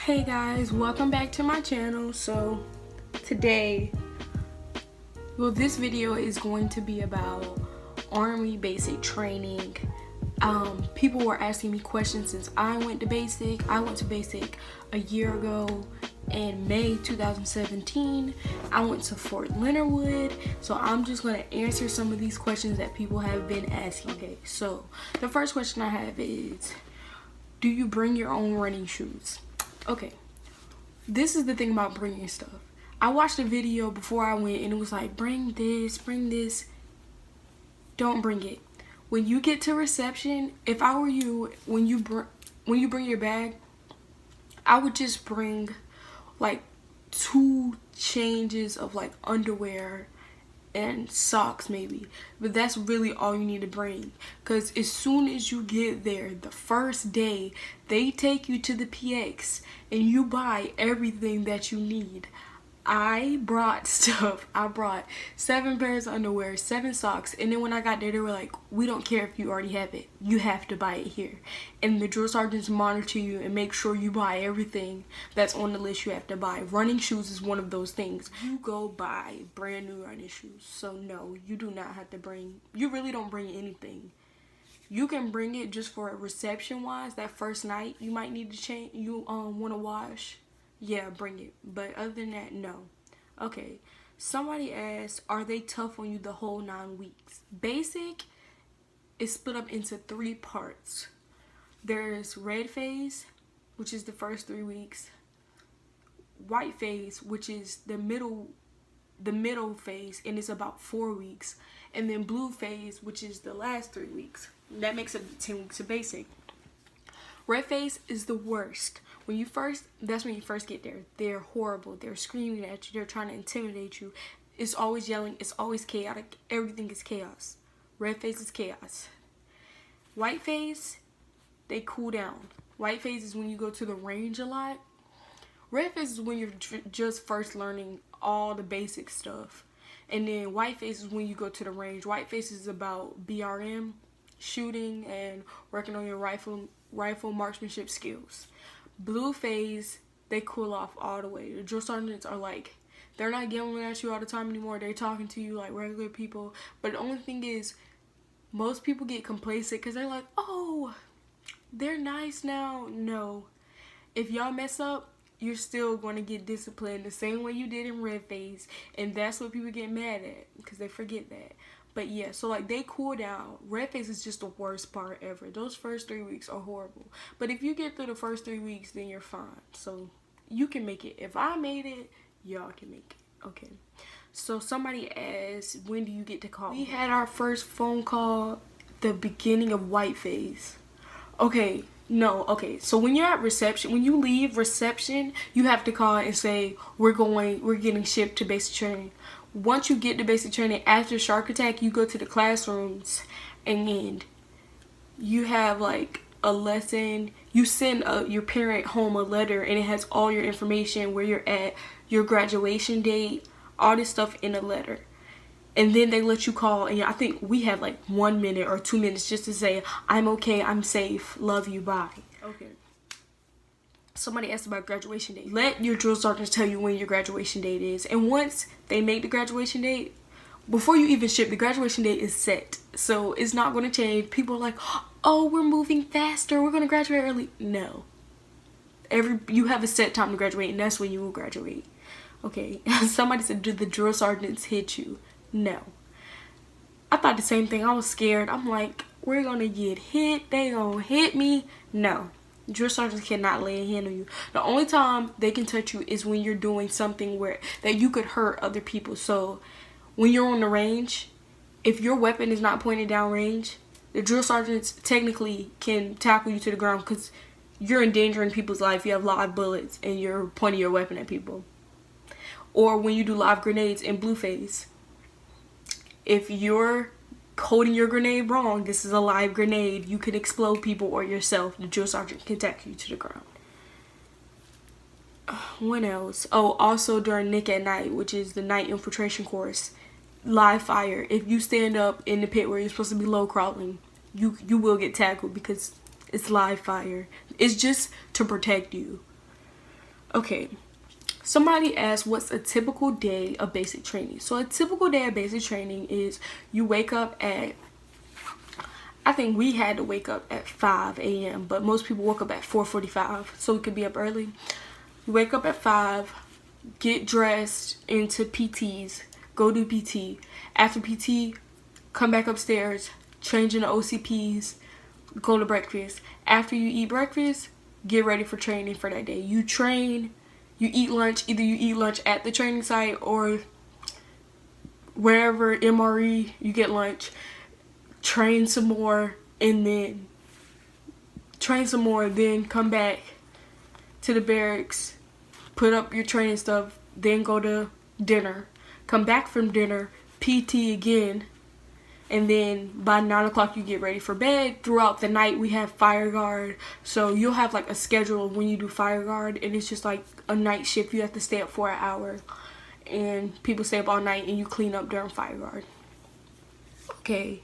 Hey guys, welcome back to my channel. So today, this video is going to be about Army basic training. People were asking me questions since I went to basic. I went to basic a year ago in May 2017. I went to Fort Leonard Wood, so I'm just going to answer some of these questions that people have been asking. Okay, so the first question I have is, do you bring your own running shoes? Okay, this is the thing about bringing stuff. I watched a video before I went and it was like, bring this. Don't bring it. When you get to reception, if I were you, when you bring your bag, I would just bring like 2 changes of like underwear and socks maybe, but that's really all you need to bring, because as soon as you get there the first day, they take you to the PX and you buy everything that you need. I brought stuff. I brought 7 pairs of underwear, 7 socks, and then when I got there they were like, we don't care if you already have it, you have to buy it here. And the drill sergeants monitor you and make sure you buy everything that's on the list you have to buy. Running shoes is one of those things. You go buy brand new running shoes. So no, you do not have to bring, you really don't bring anything. You can bring it just for reception wise. That first night you might need to change, you want to wash, yeah, bring it. But other than that, no. Okay, somebody asked, are they tough on you the whole 9 weeks? Basic is split up into 3 parts. There's red phase, which is the first 3 weeks, white phase, which is the middle phase, and it's about 4 weeks, and then blue phase, which is the last 3 weeks. That makes up 10 weeks of basic. Red phase is the worst. That's when you first get there. They're horrible. They're screaming at you. They're trying to intimidate you. It's always yelling. It's always chaotic. Everything is chaos. Red phase is chaos. White phase, they cool down. White phase is when you go to the range a lot. Red phase is when you're just first learning all the basic stuff. And then white phase is when you go to the range. White phase is about BRM, shooting, and working on your rifle marksmanship skills. Blue phase, they cool off all the way. The drill sergeants are like, they're not yelling at you all the time anymore. They're talking to you like regular people. But the only thing is, most people get complacent because they're like, oh, they're nice now. No. If y'all mess up, you're still going to get disciplined the same way you did in red phase. And that's what people get mad at, because they forget that. But yeah, so like they cool down. Red phase is just the worst part ever. Those first 3 weeks are horrible. But if you get through the first 3 weeks, then you're fine. So you can make it. If I made it, y'all can make it. Okay. So somebody asked, when do you get to call? We had our first phone call the beginning of white phase. Okay. No, okay. So when you're at reception, when you leave reception, you have to call and say, we're getting shipped to basic training. Once you get to basic training, after shark attack, you go to the classrooms and you have like a lesson. You send your parent home a letter and it has all your information, where you're at, your graduation date, all this stuff in a letter. And then they let you call, and I think we had like 1 minute or 2 minutes just to say, I'm okay, I'm safe, love you, bye. Okay. Somebody asked about graduation date. Let your drill sergeants tell you when your graduation date is. And once they make the graduation date, before you even ship, the graduation date is set. So it's not going to change. People are like, oh, we're moving faster, we're going to graduate early. No. You have a set time to graduate, and that's when you will graduate. Okay. Somebody said, did the drill sergeants hit you? No. I thought the same thing. I was scared. I'm like, we're going to get hit. They going to hit me. No. Drill sergeants cannot lay a hand on you. The only time they can touch you is when you're doing something that you could hurt other people. So when you're on the range, if your weapon is not pointed down range, the drill sergeants technically can tackle you to the ground because you're endangering people's life. You have live bullets and you're pointing your weapon at people. Or when you do live grenades in blue phase, if you're holding your grenade wrong, this is a live grenade, you can explode people or yourself. The drill sergeant can tackle you to the ground. What else? Oh, also during Nick at Night, which is the night infiltration course, live fire. If you stand up in the pit where you're supposed to be low crawling, you will get tackled because it's live fire. It's just to protect you. Okay, somebody asked, what's a typical day of basic training? So a typical day of basic training is you wake up at, I think we had to wake up at 5 a.m. but most people woke up at 4:45, so we could be up early. You wake up at 5, get dressed into PTs, go do PT. After PT, come back upstairs, change into OCPs, go to breakfast. After you eat breakfast, get ready for training for that day. You train, you eat lunch. Either you eat lunch at the training site or wherever MRE, you get lunch. Train some more, and then come back to the barracks, put up your training stuff, then go to dinner. Come back from dinner, PT again, and then by 9 o'clock you get ready for bed. Throughout the night we have fire guard, so you'll have like a schedule of when you do fire guard, and it's just like a night shift. You have to stay up for an hour, and people stay up all night, and you clean up during fire guard. Okay.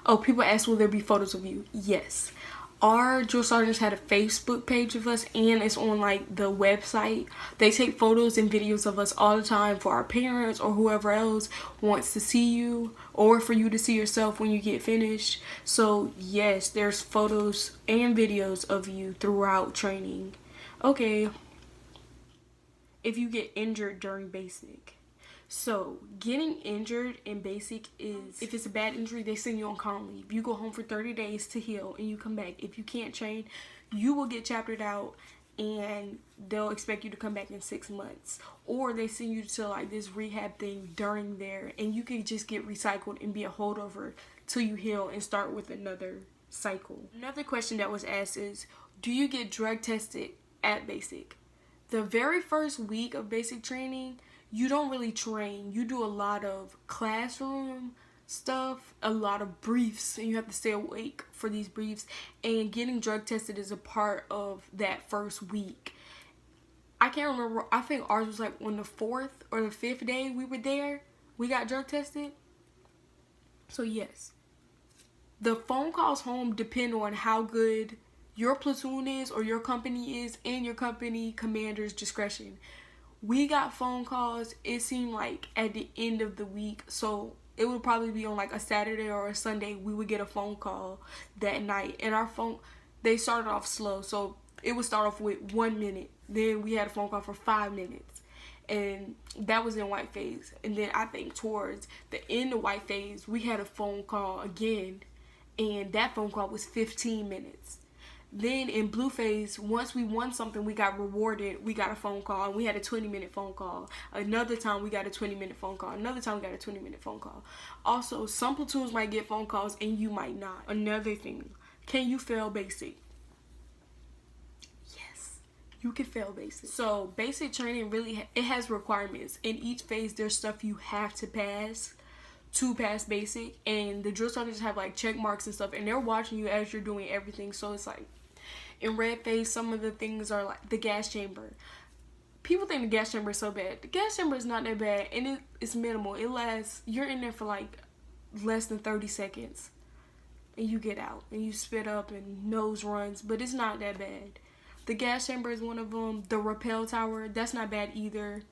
Oh, people ask, will there be photos of you? Yes. Our drill sergeants had a Facebook page of us, and it's on like the website. They take photos and videos of us all the time for our parents or whoever else wants to see you, or for you to see yourself when you get finished. So yes, there's photos and videos of you throughout training. Okay. If you get injured during basic. So, getting injured in basic is, if it's a bad injury, they send you on con leave. You go home for 30 days to heal, and you come back. If you can't train, you will get chaptered out, and they'll expect you to come back in 6 months. Or they send you to like this rehab thing during there, and you can just get recycled and be a holdover till you heal and start with another cycle. Another question that was asked is, do you get drug tested at basic? The very first week of basic training, you don't really train. You do a lot of classroom stuff, a lot of briefs, and you have to stay awake for these briefs. And getting drug tested is a part of that first week. I can't remember. I think ours was like on the 4th or the 5th day we were there, we got drug tested. So yes, the phone calls home depend on how good your platoon is or your company is, and your company commander's discretion. We got phone calls, it seemed like at the end of the week, so it would probably be on like a Saturday or a Sunday. We would get a phone call that night, and our phone, they started off slow, so it would start off with 1 minute, then we had a phone call for 5 minutes, and that was in white phase. And then I think towards the end of white phase, we had a phone call again, and that phone call was 15 minutes. Then in blue phase, once we won something, we got rewarded, we got a phone call, and we had a 20-minute phone call. Another time we got a 20-minute phone call. Another time we got a 20-minute phone call. Also, some platoons might get phone calls and you might not. Another thing, can you fail basic? Yes, you can fail basic. So basic training really, it has requirements. In each phase, there's stuff you have to pass basic, and the drill sergeants have like check marks and stuff, and they're watching you as you're doing everything. So it's like in red phase, some of the things are like the gas chamber. People think the gas chamber is so bad. The gas chamber is not that bad, and it's minimal. It lasts, you're in there for like less than 30 seconds, and you get out, and you spit up and nose runs, but it's not that bad. The gas chamber is one of them. The rappel tower, that's not bad either.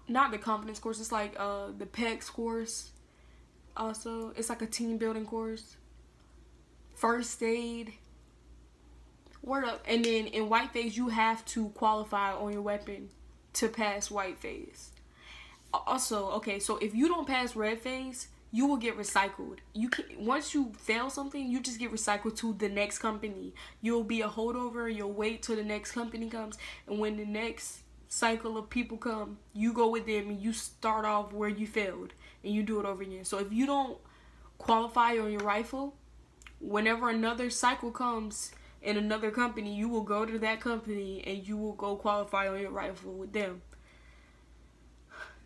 Not the confidence course, it's like the PEX course. Also, it's like a team building course. First aid. Word up. And then in white phase, you have to qualify on your weapon to pass white phase. Also, okay, so if you don't pass red phase, you will get recycled. You can, once you fail something, you just get recycled to the next company. You'll be a holdover. You'll wait till the next company comes, and when the next cycle of people come, you go with them and you start off where you failed, and you do it over again. So if you don't qualify on your rifle, whenever another cycle comes in another company, you will go to that company and you will go qualify on your rifle with them.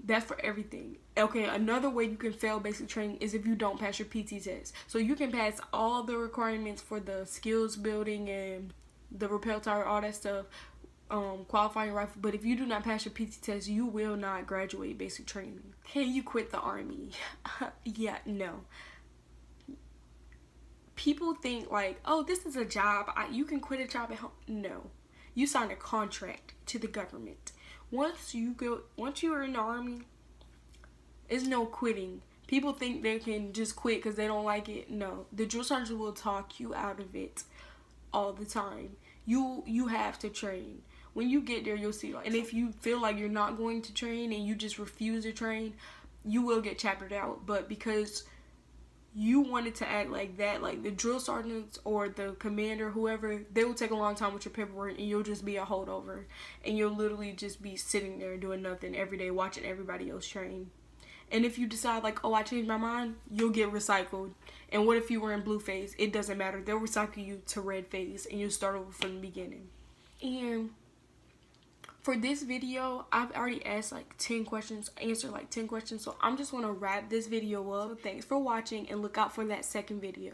That's for everything. Okay, another way you can fail basic training is if you don't pass your PT test. So you can pass all the requirements for the skills building and the rappel tower, all that stuff, qualifying rifle, but if you do not pass your PT test, you will not graduate basic training. Can you quit the army? Yeah, no. People think like, oh, this is a job, you can quit a job at home. No, You sign a contract to the government. Once you're in the army, there's no quitting. People think they can just quit because they don't like it. No, the drill sergeant will talk you out of it all the time. You have to train. When you get there, you'll see. And if you feel like you're not going to train and you just refuse to train, you will get chaptered out. But because you wanted to act like that, like the drill sergeants or the commander, whoever, they will take a long time with your paperwork and you'll just be a holdover. And you'll literally just be sitting there doing nothing every day watching everybody else train. And if you decide like, oh, I changed my mind, you'll get recycled. And what if you were in blue phase? It doesn't matter. They'll recycle you to red phase and you'll start over from the beginning. And for this video, I've already asked like 10 questions, answered like 10 questions. So I'm just going to wrap this video up. Thanks for watching and look out for that second video.